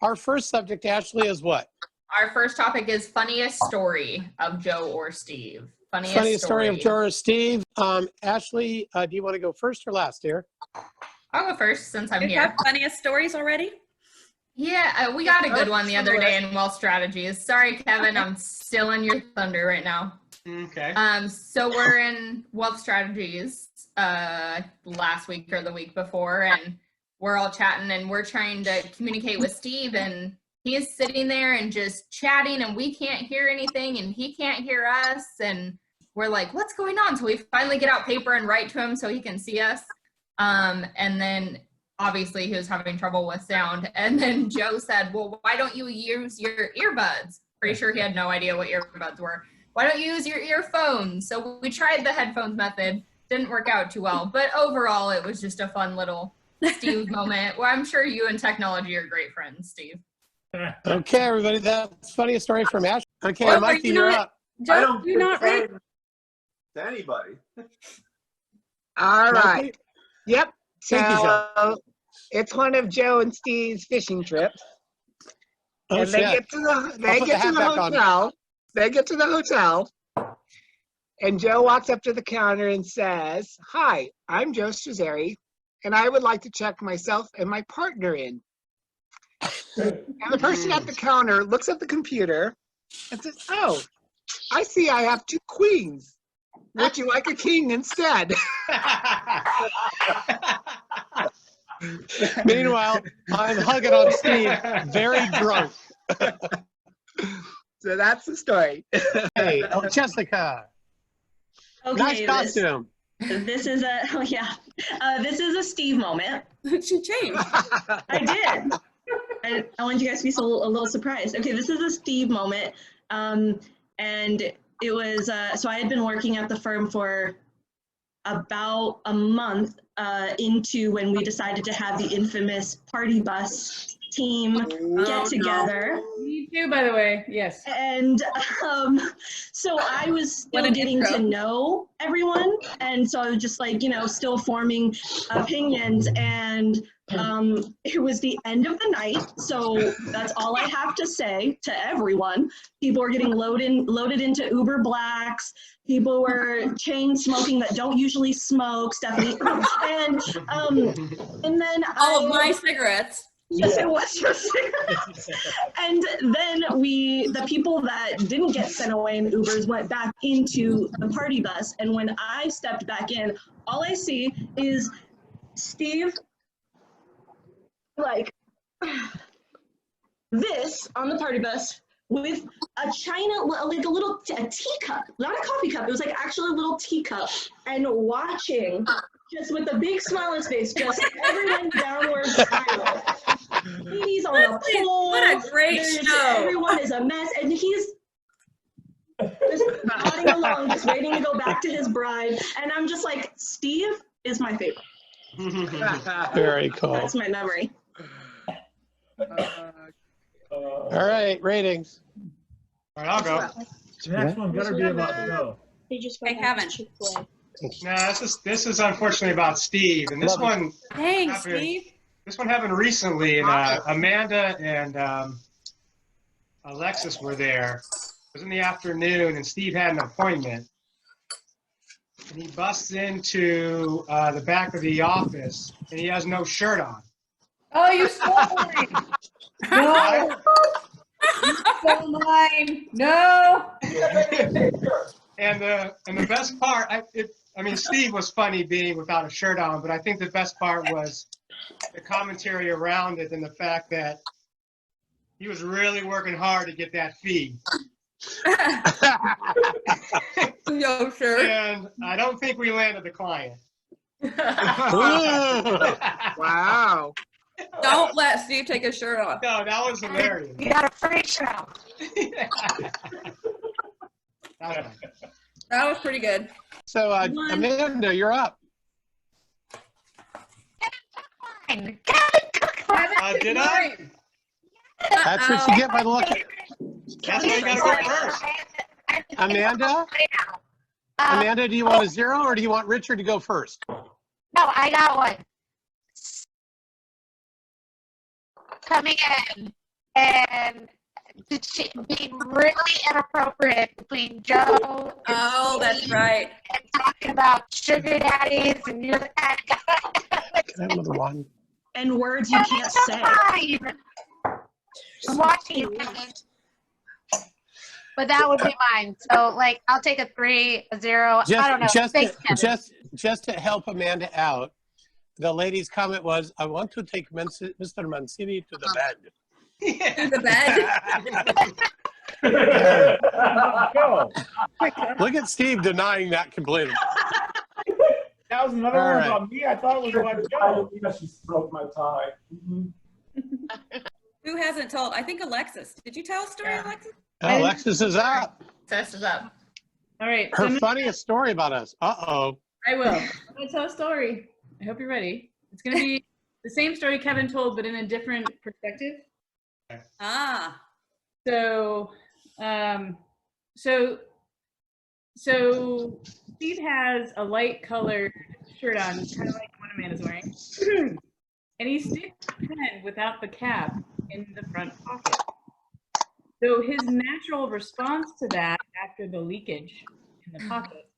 our first subject, Ashley, is what? Our first topic is funniest story of Joe or Steve. Funniest story of Joe or Steve. Ashley, do you want to go first or last, dear? I'll go first since I'm You here. have funniest stories already? Yeah, we got a good one the other day in Wealth Strategies. Sorry, Kevin, I'm stealing your thunder right now. Okay. So we're in Wealth Strategies last week or the week before, and we're all chatting, and we're trying to communicate with Steve, and he's sitting there and just chatting, and we can't hear anything, and he can't hear us, and we're like, what's going on? So we finally get out paper and write to him so he can see us. And then obviously he was having trouble with sound. And then Joe said, well, why don't you use your earbuds? Pretty sure he had no idea what earbuds were. Why don't you use your earphones? So we tried the headphones method. Didn't work out too well. But overall, it was just a fun little Steve moment. Well, I'm sure you and technology are great friends, Steve. Okay, everybody, that's funniest story from Ashley. Okay, Well, Mikey, you you're know up. Joe, I don't you're not ready. pretend to anybody. All right. Mikey? Yep. Thank you, Joe. So it's one of Joe and Steve's fishing trips. Oh, And they shit. get to the put the hat back on. hotel. They get to the hotel. And Joe walks up to the counter and says, "Hi, I'm Joe Strazzeri, and I would like to check myself and my partner in." And the person at the counter looks at the computer and says, "Oh, I see I have 2 queens. Would you like a king instead?" Meanwhile, I'm hugging on Steve, very drunk. So that's the story. Hey, oh, Jessica, Okay, nice costume. This is a this is a Steve moment. She changed. I did. I want you guys to be a little surprised. Okay, this is a Steve moment, and it was so I had been working at the firm for about a month into when we decided to have the infamous party bus team get together. Me too, by the way. Yes. And so I was still What an getting intro. to know everyone, and so I was just like, still forming opinions, and it was the end of the night, so that's all I have to say to everyone. People were getting loaded into Uber Blacks. People were chain smoking that don't usually smoke, Stephanie, and then All of my cigarettes. Yes, it was your cigarettes. And then the people that didn't get sent away in Ubers went back into the party bus. And when I stepped back in, all I see is Steve, like this on the party bus with a china, like a teacup, not a coffee cup. It was like actually a little teacup, and watching, just with a big smile on his face, just everyone downward spiral. He's on a pole. What a great show. Everyone is a mess, and he's just nodding along, just waiting to go back to his bride. And I'm just like, Steve is my favorite. Very cool. That's my memory. All right, ratings. All right, I'll go. The next one better be about Joe. I haven't. No, this is unfortunately about Steve, and this Love it. one Dang, happened- Steve. This one happened recently, and Amanda and Alexis were there. It was in the afternoon, and Steve had an appointment. And he busts into the back of the office, and he has no shirt on. Oh, you stole mine. No. You stole mine. No. And the best part, I mean, Steve was funny being without a shirt on, but I think the best part was the commentary around it and the fact that he was really working hard to get that fee. Yo, sure. And I don't think we landed the client. Wow. Don't let Steve take his shirt off. No, that was hilarious. You got a free show. That was pretty good. So, Amanda, you're up. Fine. Did I? That's what you get by looking. That's why you gotta go first. Amanda? Amanda, do you want a 0 or do you want Richard to go first? No, I got one. Coming in and being really inappropriate between Joe and Oh, that's Steve right. and talking about sugar daddies and you're the kind of guy. Can I have another one? And words you can't say. Fine. I'm watching you, Kevin. But that would be mine. So, like, I'll take a 3, a 0. I don't know. Thanks, Kevin. Just to help Amanda out, the lady's comment was, I want to take Mr. Mancini to the bed. To the bed. Go. Look at Steve denying that completely. That was another All one right. about me. I thought it was about Joe. She broke my tie. Who hasn't told? I think Alexis. Did you tell a story, Yeah. Alexis? Alexis is up. Tess is up. All right. So Her I'm gonna- funniest story about us. Uh-oh. I will. I'm going to tell a story. I hope you're ready. It's going to be the same story Kevin told, but in a different perspective. Ah. So, so Steve has a light colored shirt on, kind of like what Amanda's wearing. And he sticks the pen without the cap in the front pocket. So his natural response to that after the leakage in the pocket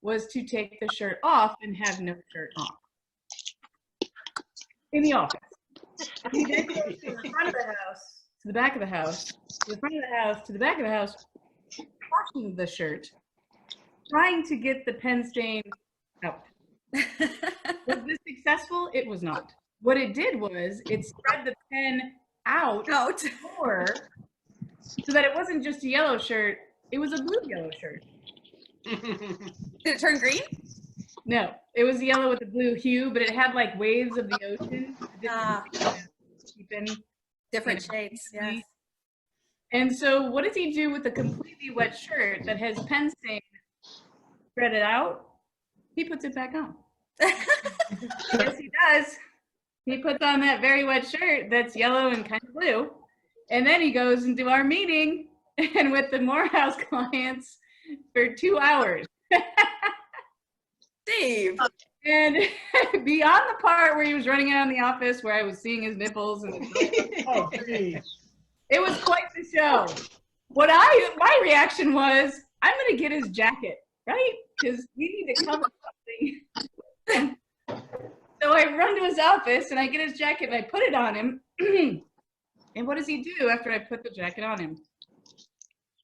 was to take the shirt off and have no shirt on in the office. He then goes to the front of the house, to the back of the house, to the front of the house, to the back of the house, washing the shirt, trying to get the pen stain out. Was this successful? It was not. What it did was it spread the pen out more so that it wasn't just a yellow shirt, it was a blue-yellow shirt. Did it turn green? No, it was yellow with a blue hue, but it had like waves of the ocean. Different shades, yes. And so what does he do with a completely wet shirt that has pen stain spread it out? He puts it back on. Yes, he does. He puts on that very wet shirt that's yellow and kind of blue. And then he goes into our meeting and with the Morehouse clients for 2 hours. Steve. And beyond the part where he was running around the office where I was seeing his nipples and Oh, geez. it was quite the show. My reaction was, I'm gonna get his jacket, right? Because we need to cover something. So I run to his office and I get his jacket and I put it on him. And what does he do after I put the jacket on him?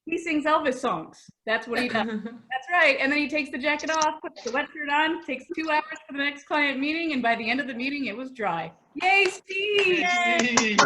He sings Elvis songs. That's what he does. That's right. And then he takes the jacket off, puts the wet shirt on, takes 2 hours for the next client meeting, and by the end of the meeting, it was dry. Yay, Steve! Yay.